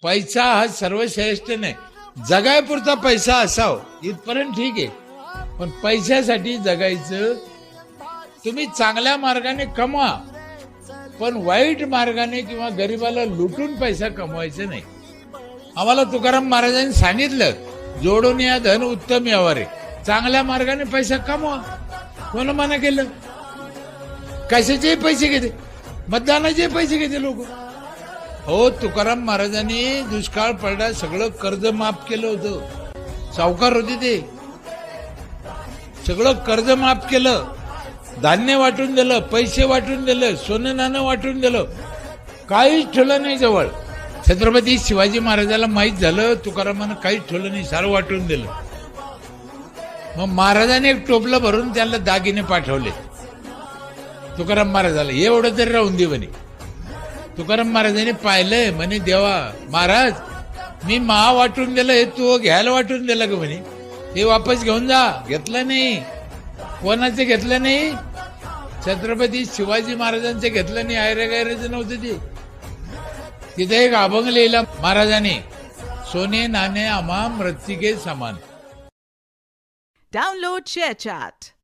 पैसा हा सर्वश्रेष्ठ नाही, जगायपुरता पैसा असाव इथपर्यंत ठीक आहे, पण पैशासाठी जगायचं. तुम्ही चांगल्या मार्गाने कमवा, पण वाईट मार्गाने किंवा गरिबाला लुटून पैसा कमवायचा नाही. आम्हाला तुकाराम महाराजांनी सांगितलं, जोडून या धन उत्तम यावारे. चांगल्या मार्गाने पैसा कमवा. कोण मना केलं? कशाचे पैसे घेते? मतदानाचे पैसे घेते लोक. हो, तुकाराम महाराजांनी दुष्काळ पडला, सगळं कर्ज माफ केलं होतं. सावकार होते ते, सगळं कर्ज माफ केलं, धान्य वाटून दिलं, पैसे वाटून दिलं, सोनं नाणं वाटून दिलं, काहीच ठेवलं नाही जवळ. छत्रपती शिवाजी महाराजाला माहीत झालं तुकारामानं काहीच ठेवलं नाही, सारं वाटून दिलं. मग महाराजाने एक टोपलं भरून त्याला दागिने पाठवले तुकाराम महाराजाला, एवढं तरी राहून दे म्हणे. तुकाराम महाराजांनी पाहिलंय, म्हणे देवा महाराज, मी वाटून दिलं, हे तू घ्यायला वाटून दिलं का म्हणे, हे वापस घेऊन जा. घेतलं नाही. कोणाचं घेतलं नाही? छत्रपती शिवाजी महाराजांचं घेतलं नाही. आयरे गायरेचं नव्हतं ते. तिथे एक अभंग लिहिला महाराजांनी, सोने नाणे आम्हा मृत्तिके समान. Download ShareChat.